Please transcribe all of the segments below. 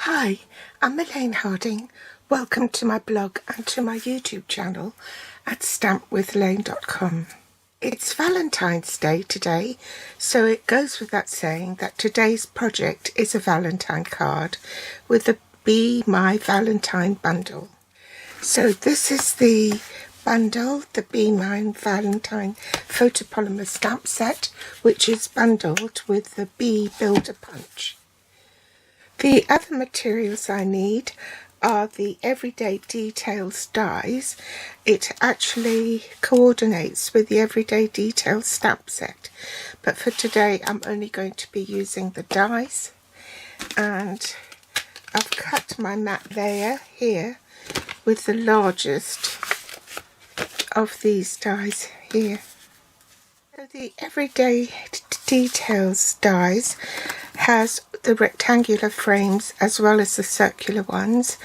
Hi, I'm Elaine Harding. Welcome to my blog and to my YouTube channel at stampwithelaine.com. It's Valentine's Day today, so it goes without saying that today's project is a Valentine card with the Bee My Valentine bundle. So this is the bundle, the Bee My Valentine photopolymer stamp set, which is bundled with the Bee Builder Punch. The other materials I need are the Everyday Details dies. It actually coordinates with the Everyday Details stamp set, but for today I'm only going to be using the dies, and I've cut my matte layer here with the largest of these dies here. So the Everyday Details dies has the rectangular frames as well as the circular ones,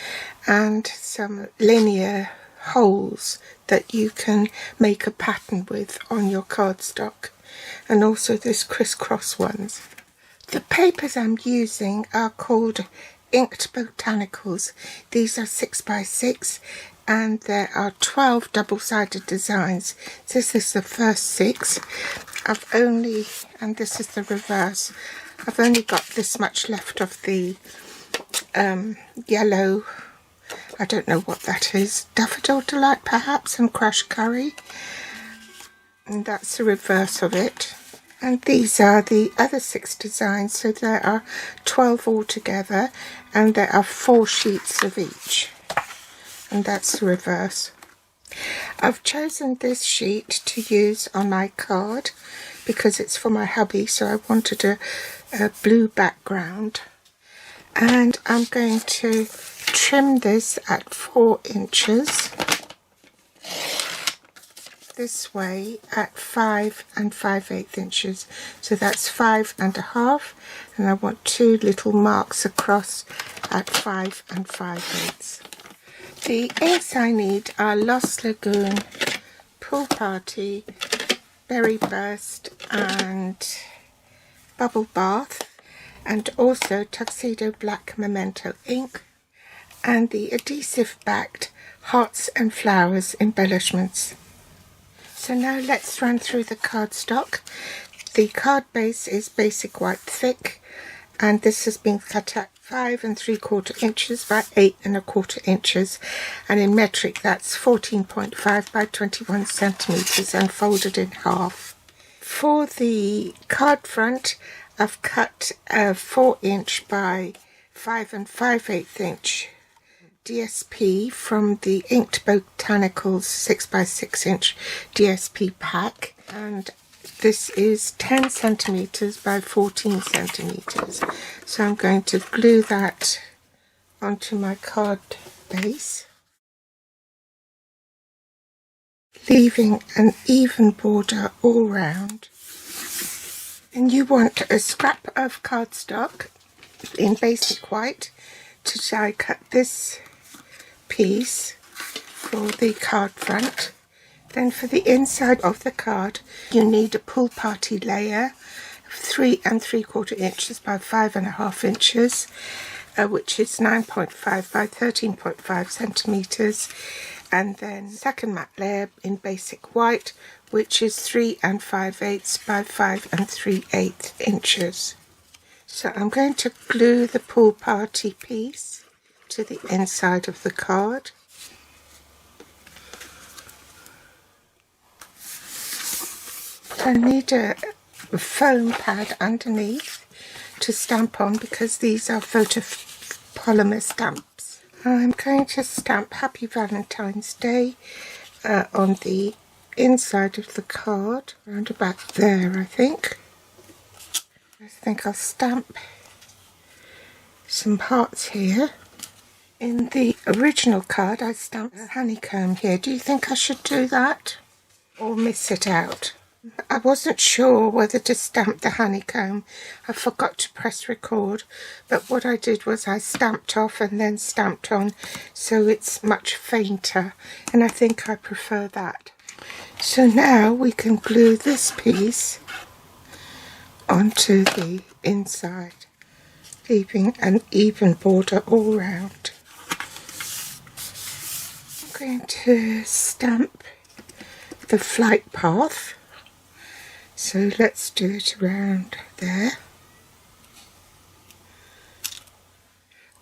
and some linear holes that you can make a pattern with on your cardstock, and also this crisscross ones. The papers I'm using are called Inked Botanicals. These are 6x6 and there are 12 double-sided designs. This is the first 6. And this is the reverse. I've only got this much left of the yellow, I don't know what that is, daffodil delight perhaps, and crushed curry. And that's the reverse of it. And these are the other 6 designs, so there are 12 altogether, and there are 4 sheets of each. And that's the reverse. I've chosen this sheet to use on my card because it's for my hubby, so I wanted a blue background. And I'm going to trim this at 4 inches this way at 5 5/8 inches, so that's 5.5, and I want 2 little marks across at 5 5/8. The inks I need are Lost Lagoon, Pool Party, Berry Burst and Bubble Bath, and also Tuxedo Black Memento ink, and the adhesive backed Hearts and Flowers embellishments. So now let's run through the cardstock. The card base is basic white thick, and this has been cut at 5 3/4 inches by 8 1/4 inches, and in metric that's 14.5 by 21 centimeters and folded in half. For the card front, I've cut a 4-inch by 5 5/8 inch DSP from the Inked Botanicals 6x6 inch DSP pack, and this is 10 centimeters by 14 centimeters. So I'm going to glue that onto my card base, leaving an even border all round. And you want a scrap of cardstock in basic white to die cut this piece for the card front. Then for the inside of the card, you need a Pool Party layer of 3 3/4 inches by 5 1/2 inches, which is 9.5 by 13.5 centimeters, and then second matte layer in basic white, which is 3 5/8 by 5 3/8 inches. So I'm going to glue the Pool Party piece to the inside of the card. I need a foam pad underneath to stamp on because these are photopolymer stamps. I'm going to stamp Happy Valentine's Day on the inside of the card, around about there I think. I think I'll stamp some hearts here. In the original card I stamped a honeycomb here. Do you think I should do that or miss it out? I wasn't sure whether to stamp the honeycomb. I forgot to press record, but what I did was I stamped off and then stamped on, so it's much fainter, and I think I prefer that. So now we can glue this piece onto the inside. leaving an even border all round. I'm going to stamp the flight path, so let's do it around there.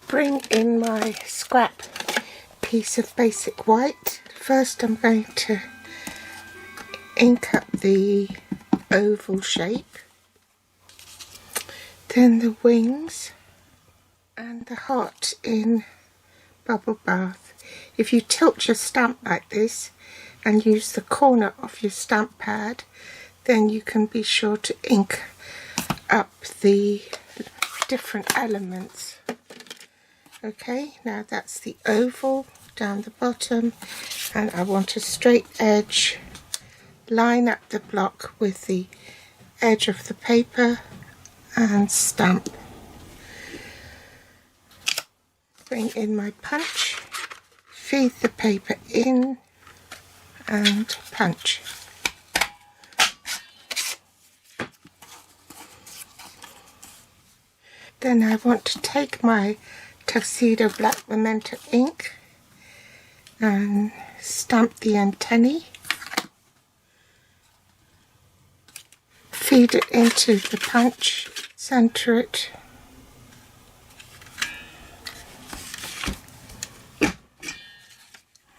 Bring in my scrap piece of basic white. First I'm going to ink up the oval shape, then the wings and the heart in Bubble Bath. If you tilt your stamp like this and use the corner of your stamp pad, then you can be sure to ink up the different elements. Okay, now that's the oval down the bottom, and I want a straight edge. Line up the block with the edge of the paper and stamp. Bring in my punch, feed the paper in and punch. Then I want to take my Tuxedo Black Memento ink and stamp the antennae. Feed it into the punch, centre it,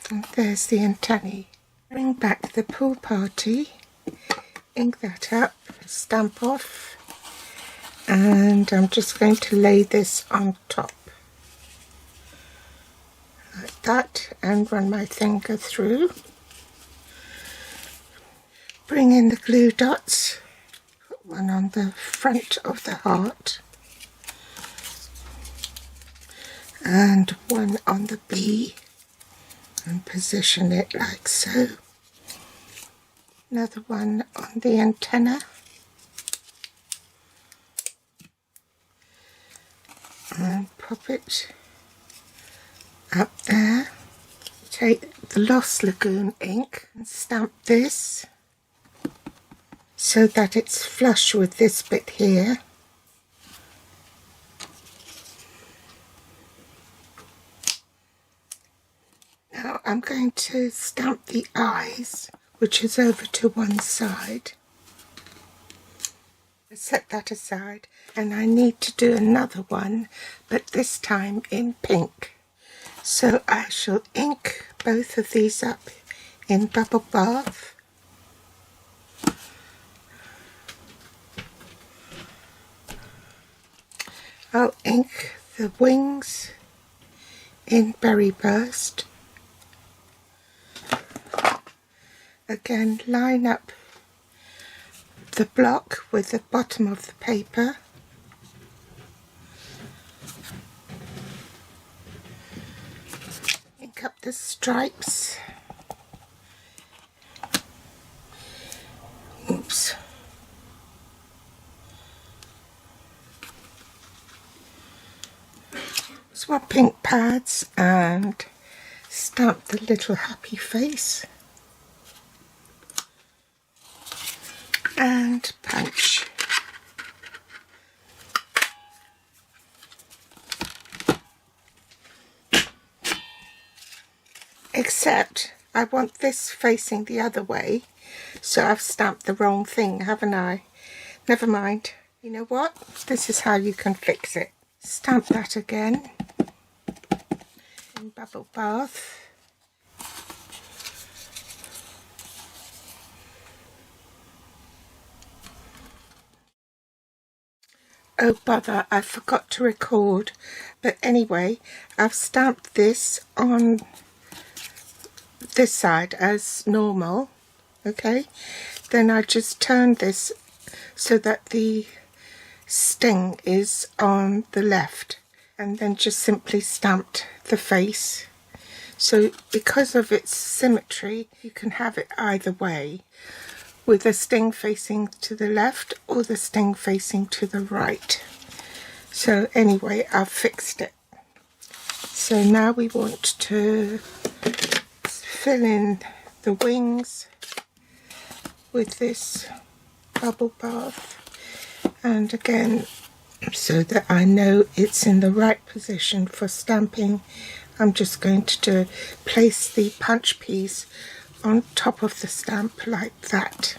and there's the antennae. Bring back the pool party, ink that up, stamp off, and I'm just going to lay this on top like that and run my finger through. Bring in the glue dots, put one on the front of the heart and one on the bee, and position it like so. Another one on the antenna, and pop it up there. Take the Lost Lagoon ink and stamp this so that it's flush with this bit here. Now I'm going to stamp the eyes, which is over to one side. Set that aside, and I need to do another one, but this time in pink. So I shall ink both of these up in Bubble Bath. I'll ink the wings in Berry Burst. Again, line up the block with the bottom of the paper. Ink up the stripes. Oops. Swap pink pads and stamp the little happy face. And punch. Except I want this facing the other way, so I've stamped the wrong thing, haven't I? Never mind. You know what? This is how you can fix it. Stamp that again in Bubble Bath. Oh bother, I forgot to record, but anyway, I've stamped this on this side as normal, okay? Then I just turned this so that the sting is on the left, and then just simply stamped the face. So because of its symmetry, you can have it either way, with the sting facing to the left or the sting facing to the right. So anyway, I've fixed it. So now we want to fill in the wings with this Bubble Bath, and again so that I know it's in the right position for stamping. I'm just going to place the punch piece on top of the stamp like that.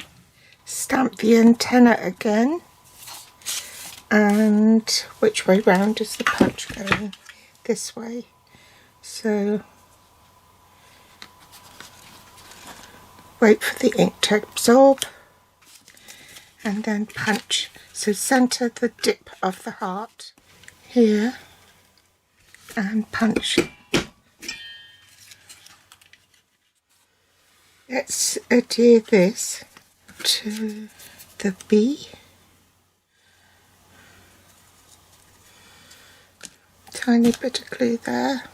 Stamp the antenna again. And which way round is the punch going? This way. So wait for the ink to absorb and then punch. So centre the dip of the heart here and punch. Let's adhere this to the bee. Tiny bit of glue there.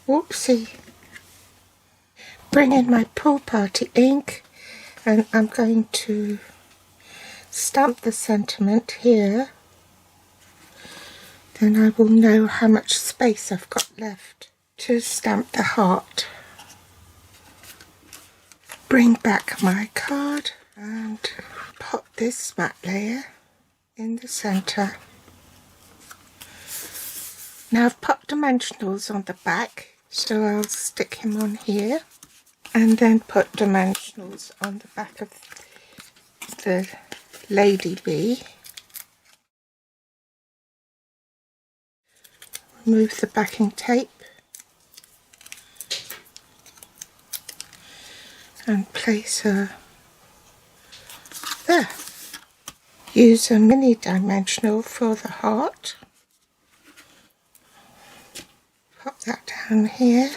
Whoopsie. Bring in my pool party ink and I'm going to stamp the sentiment here. Then I will know how much space I've got left to stamp the heart. Bring back my card and pop this matte layer in the centre. Now I've popped dimensionals on the back, so I'll stick him on here and then put dimensionals on the back of the lady bee. Remove the backing tape and place her there. Use a mini dimensional for the heart. Pop that down here.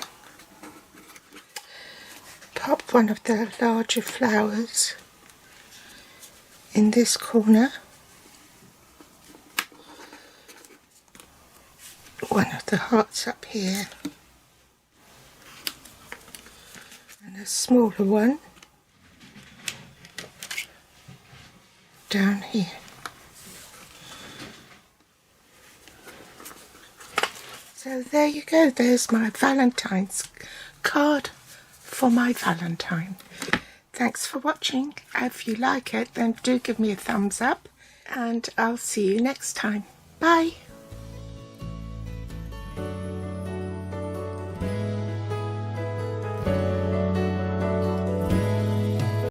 Pop one of the larger flowers in this corner. One of the hearts up here. And a smaller one down here. So there you go, there's my Valentine's card for my Valentine. Thanks for watching. If you like it, then do give me a thumbs up and I'll see you next time. Bye.